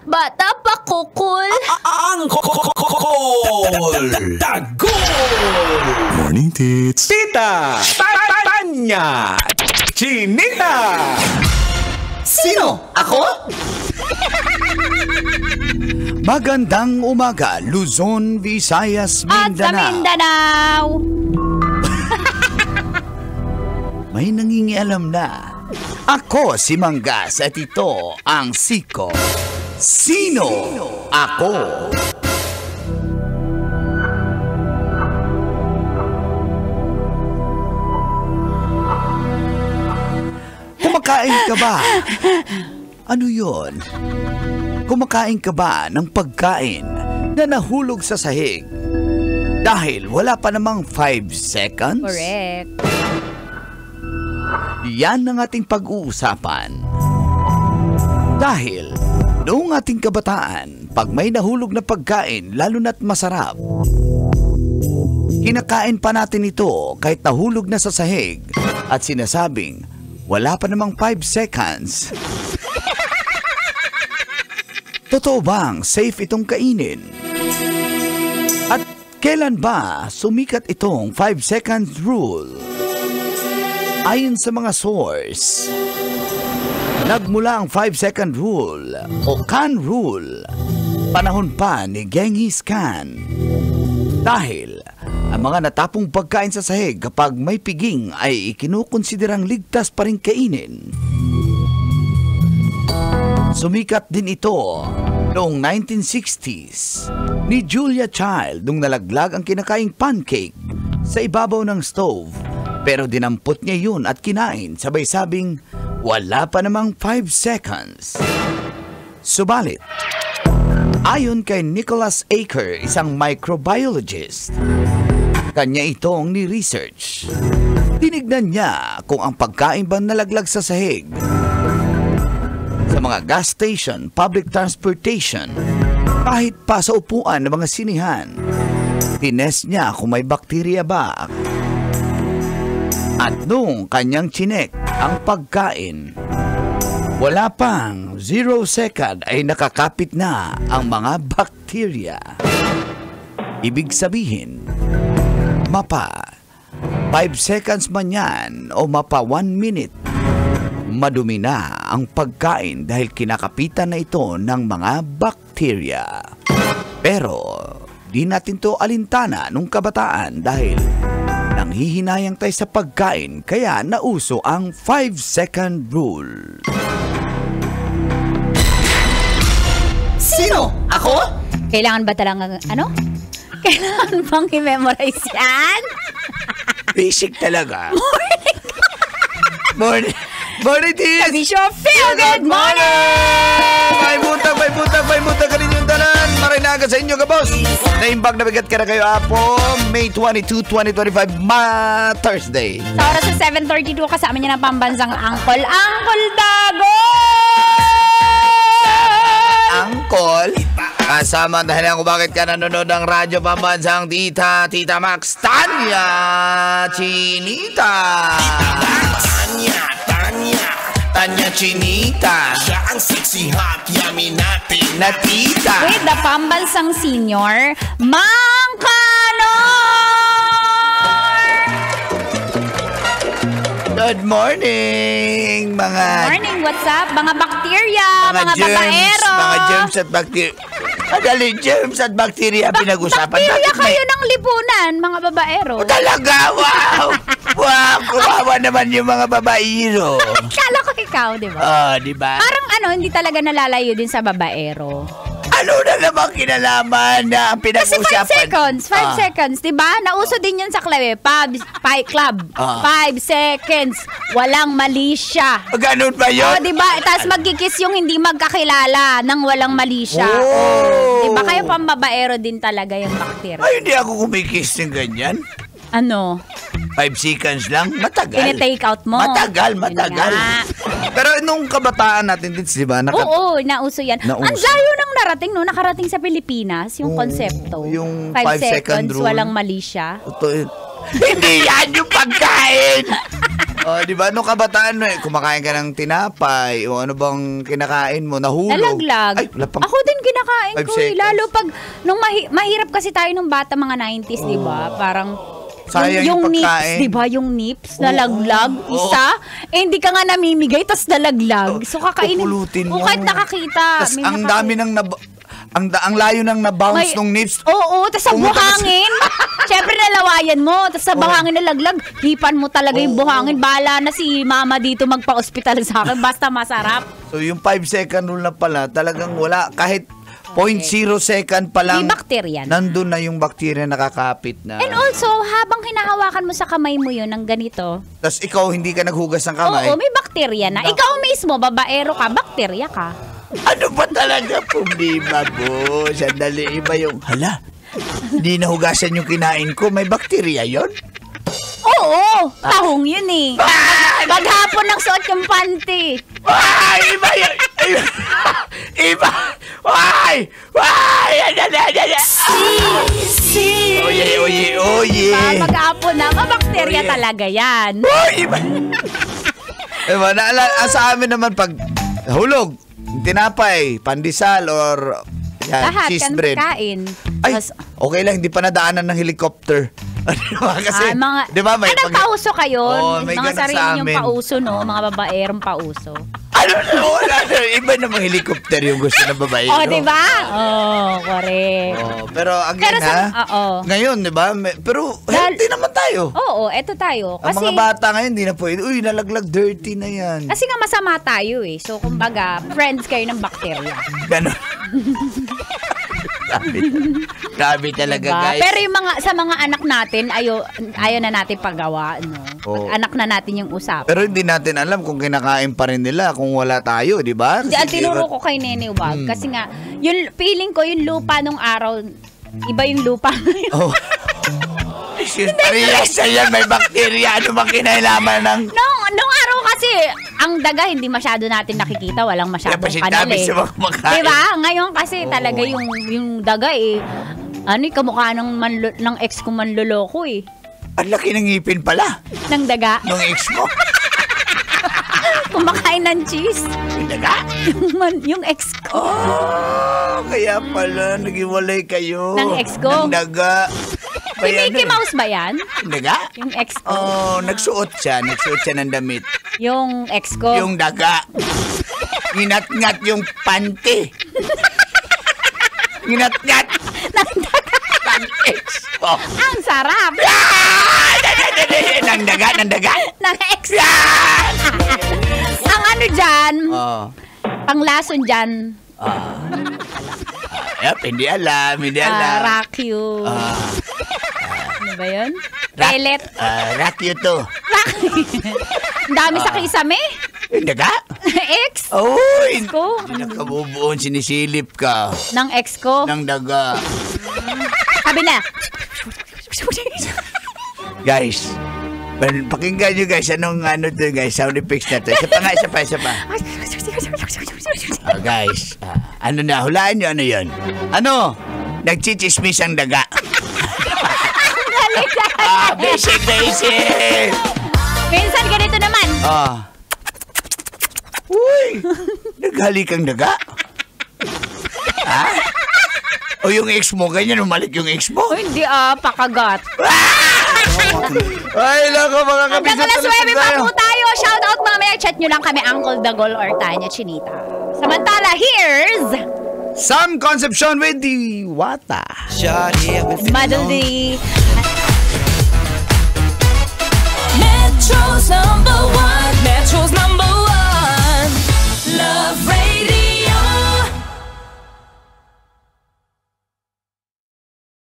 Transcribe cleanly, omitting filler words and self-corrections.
Bata pa kukul. Ang Kukul. Tagol. Morning, Tits. Tita. Tanya. Chinita. Sino? Ako? Magandang umaga, Luzon, Visayas, At sa Mindanao. Mindanao. May nangingialam na. Ako si Manggas at ito ang Siko. Sino? Ako. Kumakain ka ba? Ano yun? Kumakain ka ba ng pagkain na nahulog sa sahig? Dahil wala pa namang 5 seconds? Correct. Yan ang ating pag-uusapan. Dahil noong ating kabataan, pag may nahulog na pagkain, lalo na't masarap, kinakain pa natin ito kahit nahulog na sa sahig at sinasabing, wala pa namang 5 seconds. Totoo bang safe itong kainin? At kailan ba sumikat itong 5 seconds rule? Ayon sa mga source, nagmula ang 5-second rule o Khan rule panahon pa ni Genghis Khan. Dahil ang mga natapong pagkain sa sahig kapag may piging ay ikinukonsiderang ligtas pa rin kainin. Sumikat din ito noong 1960s ni Julia Child nung nalaglag ang kinakaing pancake sa ibabaw ng stove. Pero dinampot niya yun at kinain sabay sabing wala pa namang 5 seconds. Subalit, ayon kay Nicholas Aker, isang microbiologist, kanya itong ni-research. Tinignan niya kung ang pagkain ba nalaglag sa sahig, sa mga gas station, public transportation, kahit pa sa upuan ng mga sinihan. Tinest niya kung may bakterya ba. At nung kanyang chinek ang pagkain, wala pang 0 second ay nakakapit na ang mga bakterya. Ibig sabihin, mapa 5 seconds man yan o mapa 1 minute, madumi na ang pagkain dahil kinakapitan na ito ng mga bakterya. Pero di natin to alintana nung kabataan dahil nanghihinayang tayo sa pagkain kaya nauso ang 5-second rule. Sino? Ako? Kailangan ba talagang, Kailangan bang i-memorize yan? Basic talaga. Morning. Morning, Tis! Sabi siya, feel good morning! May butang ka rin yung dalan. Marinaga sa inyo, kabos. Naimbag na bigat ka na kayo, Apo. May 22, 2025, Thursday. Sa oras sa 7:32, kasama niya ng pambansang Angkol Dago! Angkol? Kasama dahil ako bakit ka nanonood ng radyo pambansang Tita Max, Tanya Chinita. Tanya Chinita. Siya ang sexy hot yummy natin na tita. With the pambansang senior, Mang Kanor! Good morning, mga... Morning, what's up? Mga bakterya, mga germs, babaero. mga germs at bakterya. Madali, germs at bakterya pinag-usapan. Bakterya kayo ng lipunan, mga babaero. Talaga, wow! Wow, kumawa naman yung mga babaero. Kala ko ikaw, di ba? Di ba? Parang hindi talaga nalalayo din sa babaero. Ano na naman kinalaman na ang Kasi pinag-usapan? 5 seconds, di ba? Nauso din yun sa club, club. 5 seconds. Walang mali siya. Ganun ba yun? Di ba? Tapos magkikiss yung hindi magkakilala nang walang mali siya. Di ba? Kayo pambabaero din talaga yung bakterya. Ay, hindi ako kumikiss ng ganyan. 5 seconds lang? Matagal. Tine-take out mo. Matagal. Pero nung kabataan natin din, di ba? Oo, nauso yan. Nauso. Ang layo nang narating, no? Nakarating sa Pilipinas, yung konsepto. Yung 5 5-second seconds, rule. walang mali siya. Hindi yan yung pagkain! Di ba? Nung kabataan mo, kumakain ka ng tinapay o ano bang kinakain mo, nahulog. Nalaglag. Ay, wala pang... Ako din kinakain 5 ko eh. seconds. Lalo pag, nung mahirap kasi tayo nung bata, mga 90s, di ba? Parang, Sayang yung nips, pagkain. di ba? Yung nips, nalaglag, isa. Hindi ka nga namimigay, tas nalaglag. So, kakainin. Pupulutin mo. Kahit nakakita. Tas may ang dami ng ang layo ng nabounce nung nips. Oo, tas sa Pumunta ka sa- buhangin. Siyempre nalawayan mo. Tas sa buhangin nalaglag. Hipan mo talaga yung buhangin. Bahala na si mama dito magpa-ospital sa akin. Basta masarap. So yung 5 second rule na pala, talagang wala. Kahit 0.0 second pa lang, May bacteria na. nandun na yung bacteria nakakapit na. And also, habang hinahawakan mo sa kamay mo yun ng ganito, Tapos ikaw hindi ka naghugas ng kamay. oo, may bakterya na. Ikaw mismo, babaero ka, bakterya ka. Ano ba talaga problema mo? Sandali, iba yung, hala, hindi nahugasan yung kinain ko, may bakterya yon? Oo, tahong yun eh. Maghapon ng suot yung panty. Ay, iba yun! Iba! Ay! Ay! Oye! Maghapon na, mabakterya talaga yan. Uy! Iba! Diba, sa amin naman pag hulog, tinapay, pandesal, or yan, Lahat cheese yan bread. kain. Ay, Tas- okay lang, hindi pa nadaanan ng helicopter. Diba? Kasi, mga, di ba, may nagpauso kayo. Oo, may mga ganun sarili sa yung amin. pauso, no? Mga babaerong pauso. Ano na, wala na. Iba namang helicopter yung gusto ng babae. Oh, no? diba? Oh, correct. Oh, pero again, Pero oo. ngayon, di ba? Pero healthy naman tayo. Oo, eto tayo. Ang mga bata ngayon, hindi na pwede. Uy, nalaglag, dirty na yan. Kasi nga masama tayo eh. So, kumbaga, friends kayo ng bakterya. Ganon. Grabe talaga, Diba? guys. Pero yung sa mga anak natin, ayaw na natin pagawa, no? Oo. Anak na natin yung usapan. Pero hindi natin alam kung kinakain pa rin nila kung wala tayo, di ba? Hindi, ang tinuro ko kay Nene Wag. Kasi nga, yung feeling ko, yung lupa nung araw, iba yung lupa ngayon. Oh. Parehas na yan, may bakterya. Ano bang kinailaman ng... Nung araw kasi, ang daga hindi masyado natin nakikita, walang masyadong kanal eh. sa mga kumakain. Diba? Ngayon kasi talaga yung daga eh, kamukha ng ex ko manloloko eh. Ang laki ng ngipin pala Ng daga. ng ex mo. Kumakain ng cheese. Yung daga. Yung ex ko. Oh, kaya pala, naghiwalay kayo. Ng ex ko. Ng daga. Si Mickey Mouse ba yan? Yung daga? Yung ex ko. Oh, nagsuot siya ng damit. Yung ex ko. Yung daga. Nginat-ngat yung panty. Nginat-ngat. Ng ex ko. Ang sarap. Ng daga. Ng ex. Ang ano dyan, Oh. panglason dyan, Yep, hindi alam. Rakyu. Ano ba yun? Pellet. Rakyu to. Ang dami sa kisame. Yung daga? Ex. Oh, ko. hindi na kabubuon, sinisilip ka. Ng ex ko. Ng daga. Sabi na. Guys, pakinggan nyo guys, anong to guys, sound effects na to. Isa pa. Guys, ano na, hulaan nyo, ano yun? Ano? Nagchichismis ang daga. Basic. Minsan ganito naman. Uy, naghalik ang daga. Ha? O yung ex mo, ganyan umalik yung ex mo? Oh, hindi pakagat. Ay, lako mga kabisat. Hanggang alas 9 pa po tayo. Shout out mamaya. Chat nyo lang kami, Uncle Dagol or Tanya Chinita. Samantala, here's Sam Concepcion with the Wata. Madaldi. Metro's